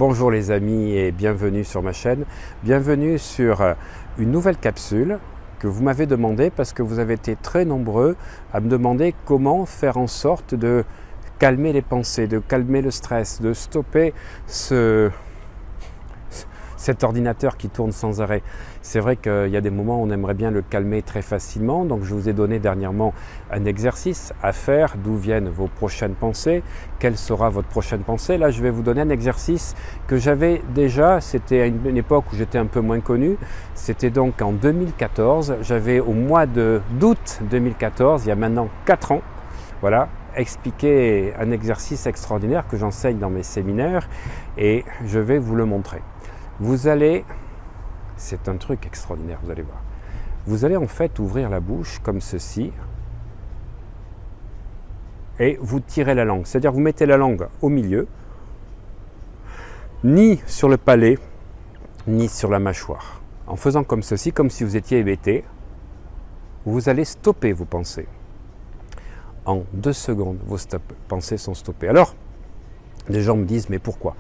Bonjour les amis et bienvenue sur ma chaîne. Bienvenue sur une nouvelle capsule que vous m'avez demandé parce que vous avez été très nombreux à me demander comment faire en sorte de calmer les pensées, de calmer le stress, de stopper cet ordinateur qui tourne sans arrêt. C'est vrai qu'il y a des moments où on aimerait bien le calmer très facilement, donc je vous ai donné dernièrement un exercice à faire, d'où viennent vos prochaines pensées, quelle sera votre prochaine pensée. Là je vais vous donner un exercice que j'avais déjà, c'était à une époque où j'étais un peu moins connu, c'était donc en 2014, j'avais au mois d'août 2014, il y a maintenant 4 ans, voilà, expliqué un exercice extraordinaire que j'enseigne dans mes séminaires et je vais vous le montrer. Vous allez, c'est un truc extraordinaire, vous allez voir. Vous allez en fait ouvrir la bouche comme ceci et vous tirez la langue. C'est-à-dire vous mettez la langue au milieu, ni sur le palais, ni sur la mâchoire. En faisant comme ceci, comme si vous étiez hébété, vous allez stopper vos pensées. En 2 secondes, vos pensées sont stoppées. Alors, les gens me disent, mais pourquoi?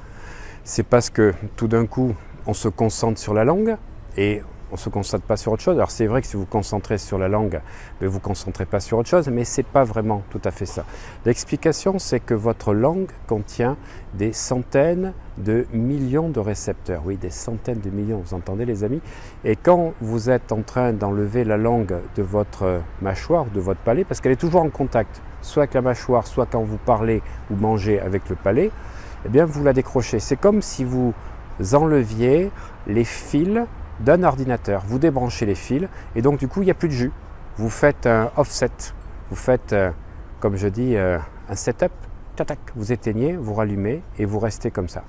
C'est parce que tout d'un coup, on se concentre sur la langue et on ne se concentre pas sur autre chose. Alors c'est vrai que si vous vous concentrez sur la langue, vous ne vous concentrez pas sur autre chose, mais ce n'est pas vraiment tout à fait ça. L'explication, c'est que votre langue contient des centaines de millions de récepteurs. Oui, des centaines de millions, vous entendez les amis? Et quand vous êtes en train d'enlever la langue de votre mâchoire, de votre palais, parce qu'elle est toujours en contact, soit avec la mâchoire, soit quand vous parlez ou mangez avec le palais, eh bien vous la décrochez. C'est comme si vous enleviez les fils d'un ordinateur. Vous débranchez les fils et donc du coup il n'y a plus de jus. Vous faites un offset, vous faites, comme je dis, un setup, tac, vous éteignez, vous rallumez et vous restez comme ça.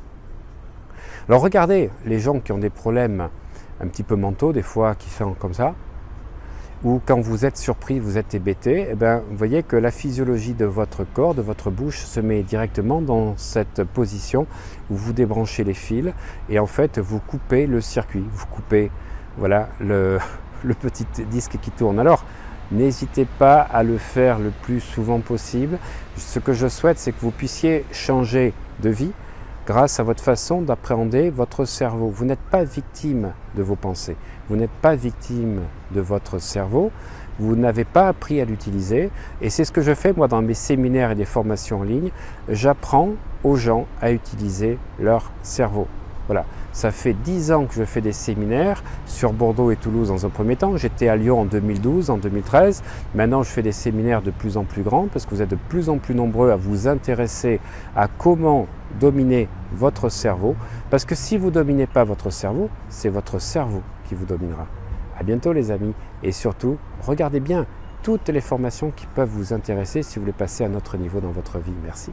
Alors regardez les gens qui ont des problèmes un petit peu mentaux, des fois qui sont comme ça, ou quand vous êtes surpris, vous êtes hébété, eh bien, vous voyez que la physiologie de votre corps, de votre bouche se met directement dans cette position où vous débranchez les fils et en fait vous coupez le circuit, vous coupez voilà, le petit disque qui tourne. Alors n'hésitez pas à le faire le plus souvent possible. Ce que je souhaite, c'est que vous puissiez changer de vie grâce à votre façon d'appréhender votre cerveau. Vous n'êtes pas victime de vos pensées, vous n'êtes pas victime de votre cerveau, vous n'avez pas appris à l'utiliser et c'est ce que je fais moi dans mes séminaires et des formations en ligne. J'apprends aux gens à utiliser leur cerveau. Voilà, ça fait 10 ans que je fais des séminaires sur Bordeaux et Toulouse dans un premier temps. J'étais à Lyon en 2012, en 2013. Maintenant, je fais des séminaires de plus en plus grands parce que vous êtes de plus en plus nombreux à vous intéresser à comment dominer votre cerveau. Parce que si vous ne dominez pas votre cerveau, c'est votre cerveau qui vous dominera. À bientôt les amis et surtout, regardez bien toutes les formations qui peuvent vous intéresser si vous voulez passer à un autre niveau dans votre vie. Merci.